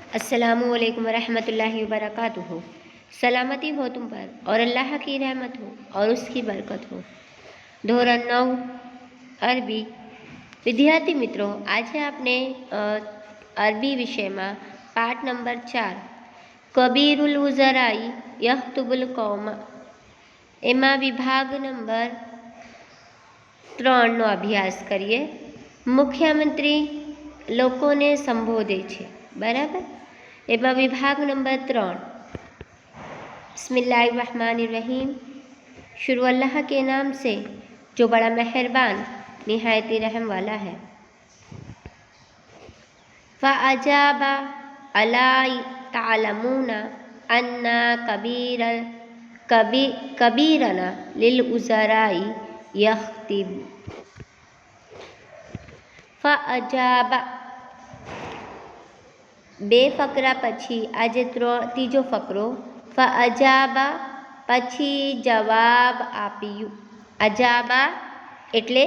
अस्सलामुअलैकुम वरहमतुल्लाहि वबरकातुहू। सलामती हो तुम पर और अल्लाह की रहमत हो और उसकी बरकत हो। ધોરણ 9 અરબી વિદ્યાર્થી મિત્રો, આજે આપણે અરબી વિષયમાં પાઠ નંબર 4 કબીરુલ ઉઝરાઈ યખ્તુબુલ કૌમ એમાં વિભાગ નંબર 3નો અભ્યાસ કરીએ। મુખ્યમંત્રી લોકોને સંબોધે છે, બરાબર। एवं विभाग नंबर 3। बिस्मिल्लाहिर्रहमानिर्रहीम। शुरू अल्लाह के नाम से जो बड़ा मेहरबान निहायत रहम वाला है। फ़अजाबा अला तालमूना अन्ना कबीरना लिल उज़राई यख्तिब। फ़अजाबा બે ફકરા પછી આજે ત્રીજો ફકરો। ફઅજાબા પછી જવાબ આપ્યું। અજાબા એટલે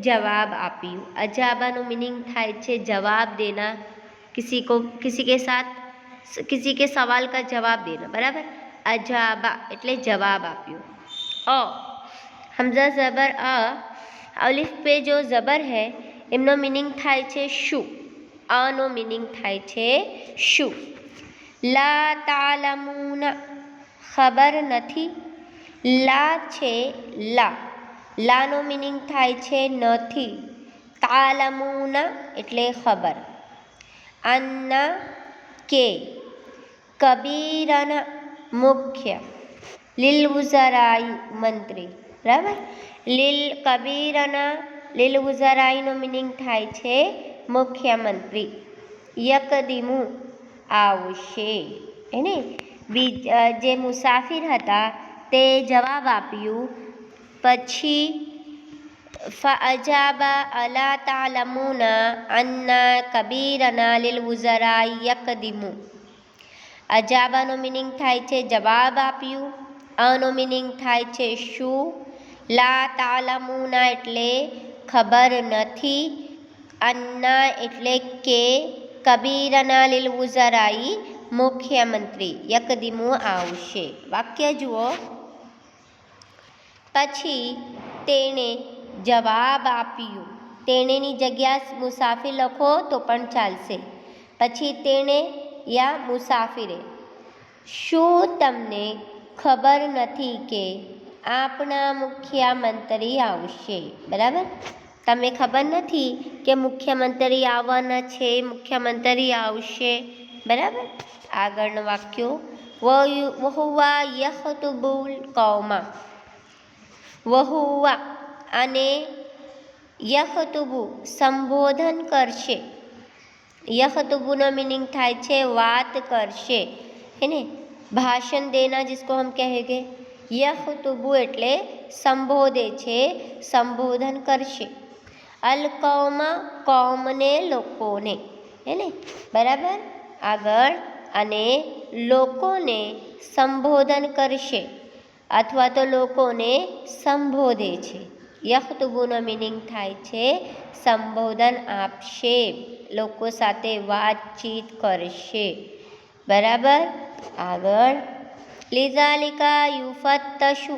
જવાબ આપ્યું। અજાબાનું मीनिंग થાય છે जवाब देना, किसी के सवाल का जवाब देना, बराबर। अजाबा એટલે जवाब આપ્યો। अ हमजा ज़बर अ अलिफ पे जो ज़बर है એમનો मीनिंग થાય છે શું। આનો मीनिंग થાય છે શું। લા તાલમૂના ખબર નથી। લા છે લા, લાનો मीनिंग થાય છે નથી। તાલમૂના એટલે ખબર। અન્ના કે કબીરના મુખ્ય, લીલ ઉઝરાઈ મંત્રી, બરાબર। લીલ કબીરના લીલ ઉઝરાઈનો मीनिंग થાય છે મુખ્યમંત્રી। યકદિમુ આવશે, એને જે મુસાફિર હતા તે જવાબ આપ્યું। પછી ફઅજાબા અલા તાલમૂના અન્ના કબીરના લીલ ઉઝરાઈ યકદિમુ। અજાબાનો મીનિંગ થાય છે જવાબ આપ્યું। આનો મીનિંગ થાય છે શું। લા તાલમૂના એટલે ખબર નથી। અન્ના એટલે કે કબીરના લીલ ઉઝરાઈ મુખ્યમંત્રી યકદિમુ આવશે। વાક્ય જુઓ। પછી તેણે જવાબ આપ્યું। તેણેની જગ્યા મુસાફિર લખો તો પણ ચાલશે। પછી તેણે યા મુસાફિરે શું તમને ખબર નથી કે આપણા મુખ્યમંત્રી આવશે, બરાબર। તમે ખબર નથી કે મુખ્યમંત્રી આવવાના છે, મુખ્યમંત્રી આવશે, બરાબર। આગળનું વાક્યો। વહુવા યખ્તુબુલ કૌમા। વહુવા અને યખ્તુબુ સંબોધન કરશે। यख्तुबुना मीनिंग થાય છે વાત કરશે, है ने, भाषण देना जिसको हम कहेंगे। यख्तुबु એટલે સંબોધે છે, સંબોધન કરશે। અલ કૌમા કૌમને લોકોને, है ने, બરાબર। આગળ અને લોકોને સંબોધન કરશે અથવા તો લોકોને સંબોધે છે। યખ્તુબુનો મીનિંગ થાય છે સંબોધન આપશે, લોકો સાથે વાતચીત કરશે, બરાબર। આગળ લિઝાલિકા યુફત્તશુ।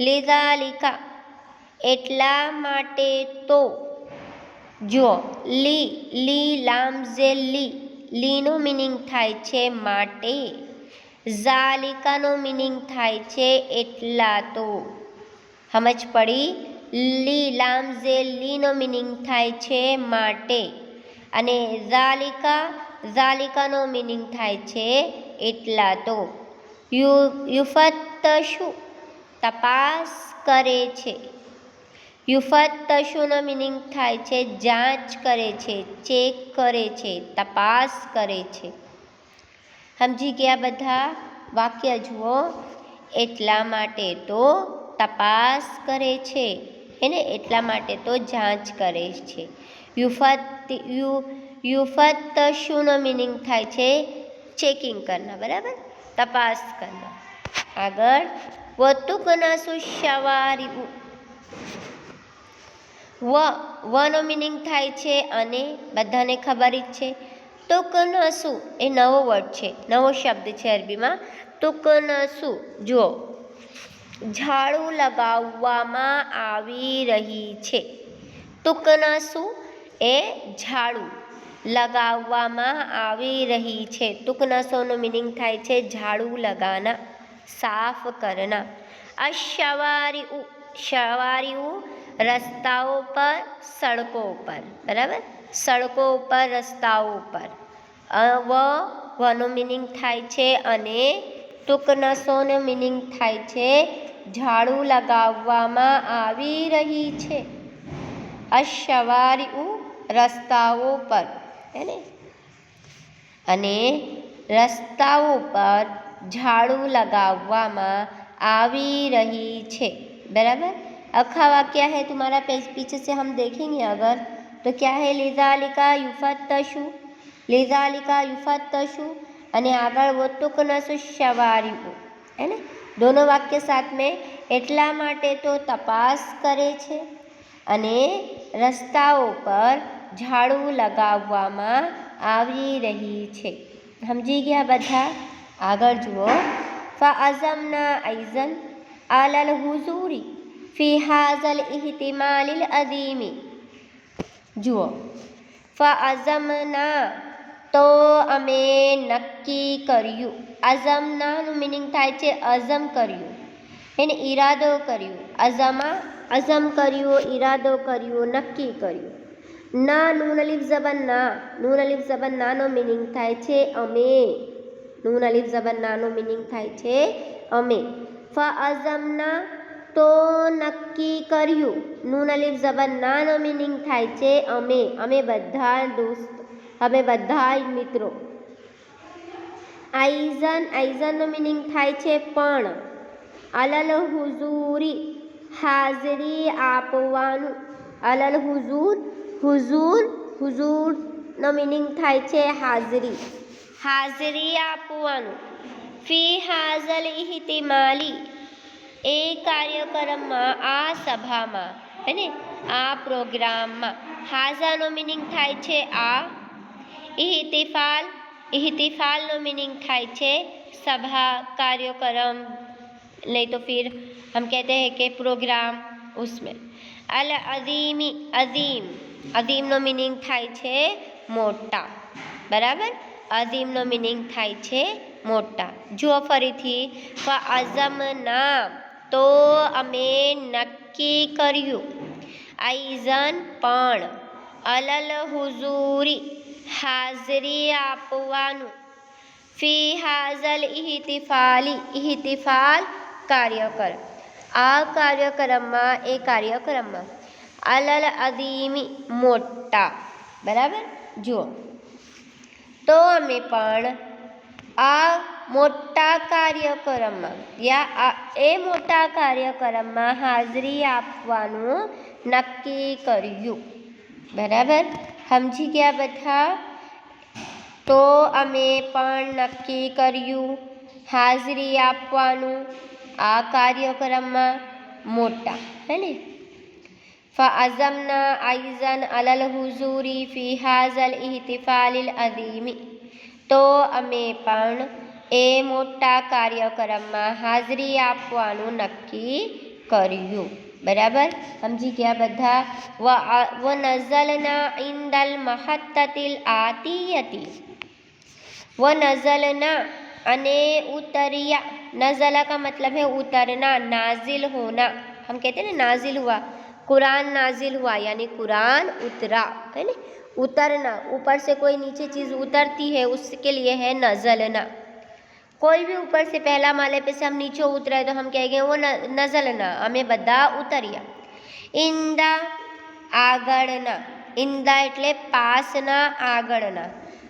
લિઝાલિકા એટલા માટે તો, જો લી લામ ઝે લીનો મીનિંગ થાય છે માટે। ઝાલિકાનો મીનિંગ થાય છે એટલા તો। સમજ પડી। લી લામ ઝે લીનો મીનિંગ થાય છે માટે અને ઝાલિકાનો મીનિંગ થાય છે એટલા તો। યુફત્તશુ તપાસ કરે છે। યુફત્તશુનો મીનિંગ થાય છે જાંચ કરે છે, ચેક કરે છે, તપાસ કરે છે। સમજી ગયા બધા? વાક્ય જુઓ। એટલા માટે તો તપાસ કરે છે, એને એટલા માટે તો જાંચ કરે છે। યુફત્તશુનો મીનિંગ થાય છે ચેકિંગ કરના, બરાબર, તપાસ કરના। આગળ વતુકનાસુ શવારિબુ। વનો મીનિંગ થાય છે અને, બધાને ખબર જ છે। તુકનસુ એ નવો વર્ડ છે, નવો શબ્દ છે અરબીમાં. તુકનસુ જુઓ, ઝાડુ લગાવવામાં આવી રહી છે. તુકનસુ એ ઝાડુ લગાવવામાં આવી રહી છે. તુકનસોનો મિનિંગ થાય છે ઝાડુ લગાના, સાફ કરના. અશવારીઉ, શવારીઉ રસ્તાઓ પર, સડકો પર, બરાબર, સડકો ઉપર, રસ્તાઓ પર. વનો મિનિંગ થાય છે અને તુકનસોનો મિનિંગ થાય છે ઝાડુ લગાવવામાં આવી રહી છે. અશવારીઉ રસ્તાઓ પર, હે ને, અને રસ્તાઓ પર ઝાડુ લગાવવામાં આવી રહી છે, बराबर. अखा वाक्य है तुम्हारा पीछे से हम देखेंगे अगर तो क्या है लिज़ालिका युफ़त्तशु, लिज़ालिका युफ़त्तशु અને આગળ वो तुकनसु शवारीउ, है ने, दोनों वाक्य साथ में એટલા માટે તો તપાસ કરે છે અને રસ્તાઓ પર ઝાડુ લગાવવામાં આવી રહી છે. સમજી ગયા બધા? આગળ જુઓ. ફઅઝમના અયઝન અલલ હુઝૂરી ફી હાઝલ ઇહ્તિમાલિલ અઝીમી. જુઓ, ફઅઝમના તો અમે નક્કી કર્યું. અઝમનાનું મિનિંગ થાય છે અઝમ કર્યું, એને ઈરાદો કર્યું. અઝમા અઝમ કર્યું, ઈરાદો કર્યો, નક્કી કર્યું. ના નૂન અલીફ ઝબન ના, નૂન અલીફ ઝબન નાનો મિનિંગ થાય છે અમે. નૂન અલીફ ઝબન નાનો મિનિંગ થાય છે અમે. ફઅઝમના તો નક્કી કર્યું. નૂન અલીફ ઝબન નાનો મિનિંગ થાય છે અમે, અમે બધા દોસ્ત, અમે બધા મિત્રો. આઈઝન, આઈઝનનો મિનિંગ થાય છે પણ. અલલ હુઝૂરી હાજરી આપવાનું. અલલ હુઝૂર, હુઝૂર, હુઝૂરનો મિનિંગ થાય છે હાજરી, હાજરી આપવાનું. ફી હાઝલ ઇહ્તિમાલી એ કાર્યક્રમમાં, આ સભામાં, હે ને, આ પ્રોગ્રામમાં. હાઝાનો મિનિંગ થાય છે આ. ઇહ્તિફાલ, इहतिफाल नो मीनिंग થાય છે सभा, कार्यक्रम, नहीं तो फिर हम कहते हैं कि प्रोग्राम, उसमें. अल अजीमी, अजीम, अजीम नो मीनिंग થાય છે મોટા, બરાબર. અઝીમ નો મીનિંગ થાય છે મોટા. જો ફરીથી ફઅઝમના તો અમે નક્કી કર્યું. આઈઝન પણ. અલલ હુઝૂરી હાજરી આપવાનું. ફી હાઝલ ઇહ્તિફાલી, ઇહ્તિફાલ કાર્યક્રમ, આ કાર્યક્રમમાં, એ કાર્યક્રમમાં. અલલ અઝીમી મોટા, બરાબર. જુઓ, તો અમે પણ આ મોટા કાર્યક્રમમાં, યા એ મોટા કાર્યક્રમમાં હાજરી આપવાનું નક્કી કર્યું, બરાબર. સમજી ગયા બધા? તો અમે પણ નક્કી કર્યું હાજરી આપવાનું આ કાર્યક્રમમાં મોટા, હે ને. ફઅઝમના આઈઝન અલલ હુઝૂરી ફી હાઝલ ઇહ્તિફાલિલ અઝીમી, તો અમે પણ એ મોટા કાર્યક્રમમાં હાજરી આપવાનું નક્કી કર્યું, બરાબર. સમજી ગયા બધા? વ નઝલના ઇન્દલ મહત્તતિલ આતિયતી, व नज़लना अने उतरिया. नज़ला का मतलब है उतरना, नाजिल होना. हम कहते हैं ना नाजिल हुआ, कुरान नाजिल हुआ यानी कुरान उतरा, है ना. उतरना, ऊपर से कोई नीचे चीज़ उतरती है, उसके लिए है नज़लना. कोई भी ऊपर से पहला माले पे से हम नीचे उतरे तो हम कहेंगे वो नज़लना, हमें बदा उतरिया. इंदा આગળના, इंदा એટલે પાસના, આગળના.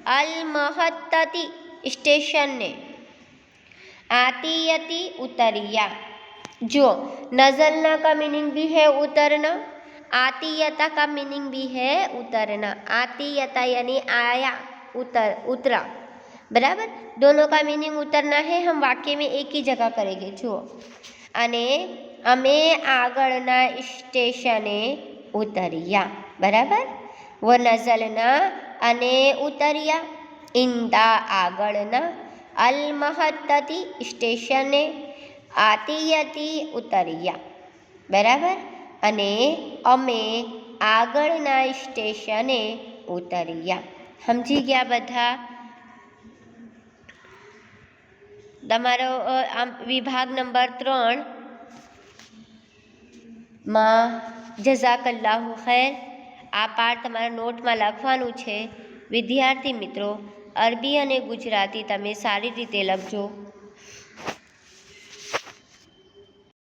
अल महत्तती स्टेशन ने. आतियती उतरिया. जो नज़लना का मीनिंग भी है उतरना, आतियता का मीनिंग भी है उतरना. आतियता यानी आया, उतरा, बराबर. दोनों का मीनिंग उतरना है. हम वाक्य में एक ही जगह करेंगे. जो अने अमे आगळना स्टेशने उतरिया, बराबर. वो नज़लना अने उतरिया, ઈંદા આગળના અલ મહત્તતી સ્ટેશને આતિયતી ઉતર્યા. બરાબર. અને અમે આગળના સ્ટેશને ઉતર્યા. સમજી ગયા બધા? તમારો વિભાગ નંબર 3 માં જઝાકલ્લાહુ ખૈર. આ પાઠ તમારા નોટમાં લખવાનું છે. વિદ્યાર્થી મિત્રો, અરબી અને ગુજરાતી તમે સારી રીતે લખજો.